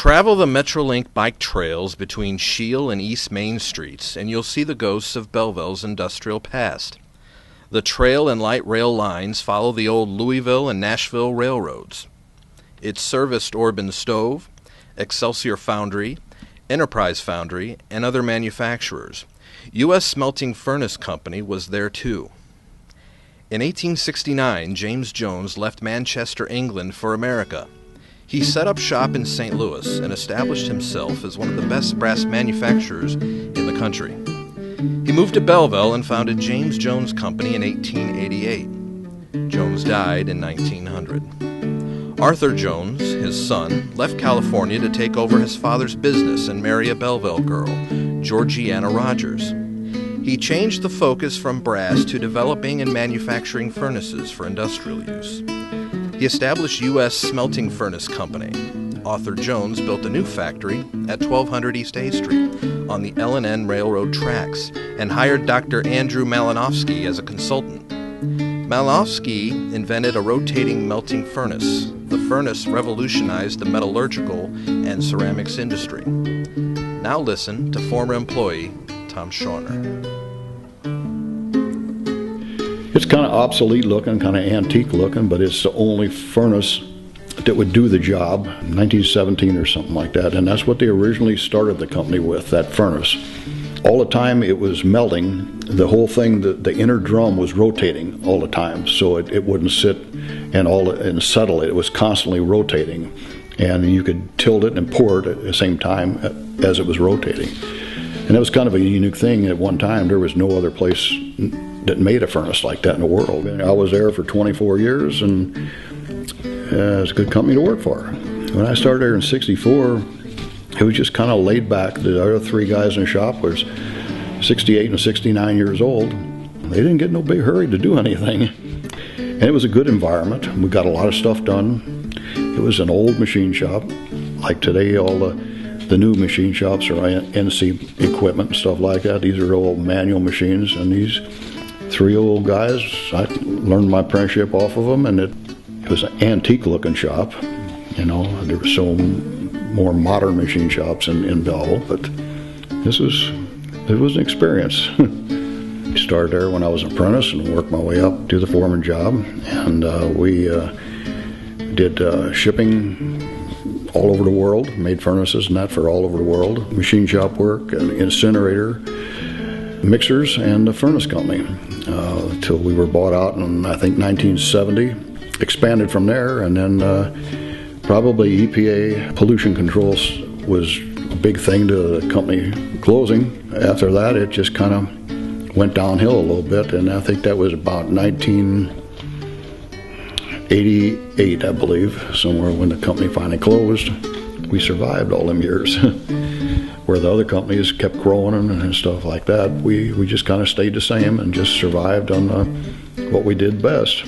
Travel the Metrolink bike trails between Shield and East Main Streets, and you'll see the ghosts of Belleville's industrial past. The trail and light rail lines follow the old Louisville and Nashville railroads. It serviced Orban Stove, Excelsior Foundry, Enterprise Foundry, and other manufacturers. U.S. Smelting Furnace Company was there too. In 1869, James Jones left Manchester, England for America. He set up shop in St. Louis and established himself as one of the best brass manufacturers in the country. He moved to Belleville and founded James Jones Company in 1888. Jones died in 1900. Arthur Jones, his son, left California to take over his father's business and marry a Belleville girl, Georgiana Rogers. He changed the focus from brass to developing and manufacturing furnaces for industrial use. He established U.S. Smelting Furnace Company. Arthur Jones built a new factory at 1200 East A Street on the L&N Railroad tracks and hired Dr. Andrew Malinowski as a consultant. Malinowski invented a rotating melting furnace. The furnace revolutionized the metallurgical and ceramics industry. Now listen to former employee Tom Schorner. It's kind of obsolete looking, kind of antique looking, but it's the only furnace that would do the job, 1917 or something like that, and that's what they originally started the company with, that furnace. All the time it was melting, the whole thing, the inner drum was rotating all the time, so it wouldn't sit and settle. It was constantly rotating, and you could tilt it and pour it at the same time as it was rotating. And that was kind of a unique thing. At one time, there was no other place that made a furnace like that in the world. And I was there for 24 years, and it's a good company to work for. When I started there in '64, it was just kind of laid back. The other three guys in the shop was 68 and 69 years old. They didn't get no big hurry to do anything. And it was a good environment. We got a lot of stuff done. It was an old machine shop. Like today, all the new machine shops are NC equipment and stuff like that. These are old manual machines, and these three old guys, I learned my apprenticeship off of them, and it was an antique looking shop. You know, there were so more modern machine shops in Belleville, but it was an experience. I started there when I was an apprentice and worked my way up to the foreman job, and we did shipping all over the world, made furnaces and that for all over the world, machine shop work, and incinerator, mixers, and the furnace company, till we were bought out in, I think, 1970, expanded from there, and then probably EPA pollution controls was a big thing to the company closing. After that, it just kind of went downhill a little bit, and I think that was about 1988, I believe, somewhere when the company finally closed. We survived all them years. Where the other companies kept growing and stuff like that, we just kind of stayed the same and just survived on what we did best.